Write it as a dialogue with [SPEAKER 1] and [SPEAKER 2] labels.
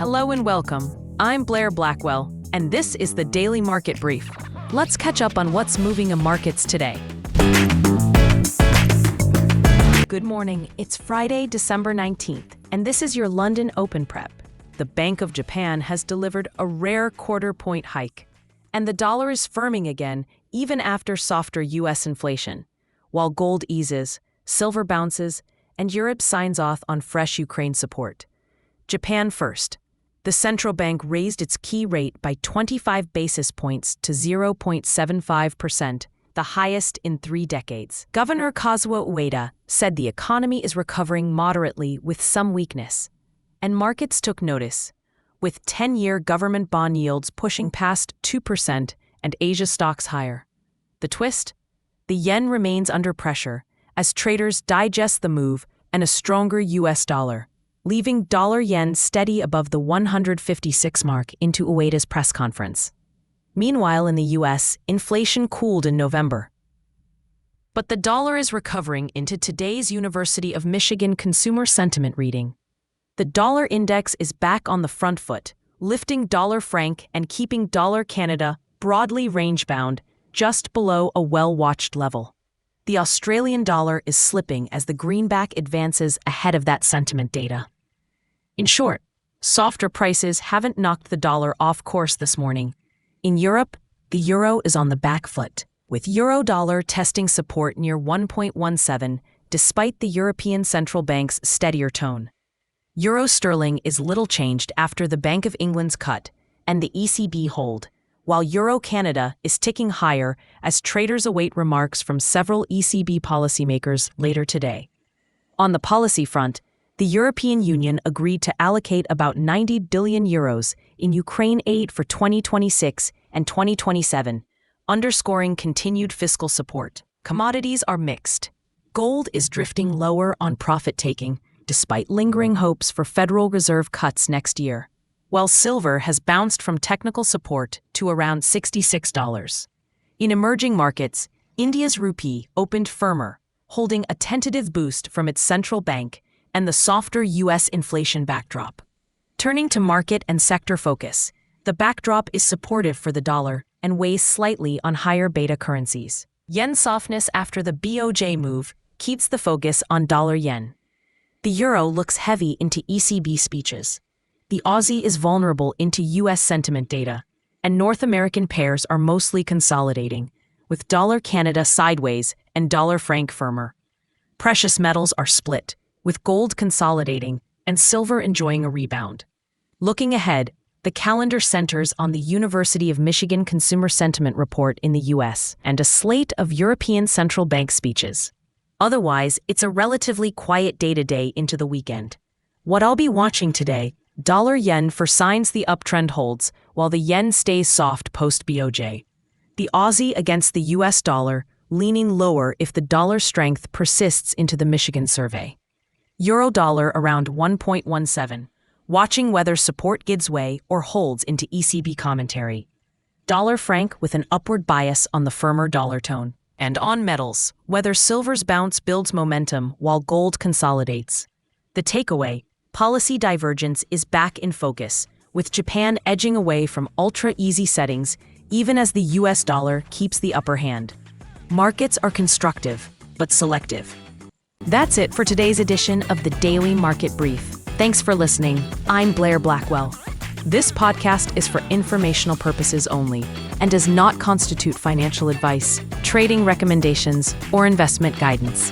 [SPEAKER 1] Hello and welcome. I'm Blair Blackwell, and this is the Daily Market Brief. Let's catch up on what's moving in markets today. Good morning. It's Friday, December 19th, and this is your London Open Prep. The Bank of Japan has delivered a rare quarter-point hike, and the dollar is firming again, even after softer U.S. inflation. While gold eases, silver bounces, and Europe signs off on fresh Ukraine support. Japan first. The central bank raised its key rate by 25 basis points to 0.75%, the highest in 3 decades. Governor Kazuo Ueda said the economy is recovering moderately with some weakness. And markets took notice, with 10-year government bond yields pushing past 2% and Asia stocks higher. The twist? The yen remains under pressure as traders digest the move and a stronger U.S. dollar, leaving dollar-yen steady above the 156 mark into Ueda's press conference. Meanwhile, in the U.S., inflation cooled in November. But the dollar is recovering into today's University of Michigan consumer sentiment reading. The dollar index is back on the front foot, lifting dollar franc and keeping dollar Canada broadly range-bound, just below a well-watched level. The Australian dollar is slipping as the greenback advances ahead of that sentiment data. In short, softer prices haven't knocked the dollar off course this morning. In Europe, the euro is on the back foot, with euro-dollar testing support near 1.17 despite the European Central Bank's steadier tone. Euro-sterling is little changed after the Bank of England's cut and the ECB hold, while Euro-Canada is ticking higher as traders await remarks from several ECB policymakers later today. On the policy front, the European Union agreed to allocate about 90 billion euros in Ukraine aid for 2026 and 2027, underscoring continued fiscal support. Commodities are mixed. Gold is drifting lower on profit-taking, despite lingering hopes for Federal Reserve cuts next year, while silver has bounced from technical support to around $66. In emerging markets, India's rupee opened firmer, holding a tentative boost from its central bank and the softer U.S. inflation backdrop. Turning to market and sector focus, the backdrop is supportive for the dollar and weighs slightly on higher beta currencies. Yen softness after the BOJ move keeps the focus on dollar-yen. The euro looks heavy into ECB speeches. The Aussie is vulnerable into U.S. sentiment data, and North American pairs are mostly consolidating, with dollar Canada sideways and dollar franc firmer. Precious metals are split, with gold consolidating and silver enjoying a rebound. Looking ahead, the calendar centers on the University of Michigan Consumer Sentiment Report in the U.S. and a slate of European Central Bank speeches. Otherwise, it's a relatively quiet day today into the weekend. What I'll be watching today: dollar-yen for signs the uptrend holds, while the yen stays soft post-BOJ. The Aussie against the U.S. dollar leaning lower if the dollar strength persists into the Michigan survey. Euro-dollar around 1.17, watching whether support gives way or holds into ECB commentary. Dollar-franc with an upward bias on the firmer dollar tone. And on metals, whether silver's bounce builds momentum while gold consolidates. The takeaway: policy divergence is back in focus, with Japan edging away from ultra-easy settings even as the U.S. dollar keeps the upper hand. Markets are constructive, but selective. That's it for today's edition of the Daily Market Brief. Thanks for listening. I'm Blair Blackwell. This podcast is for informational purposes only and does not constitute financial advice, trading recommendations, or investment guidance.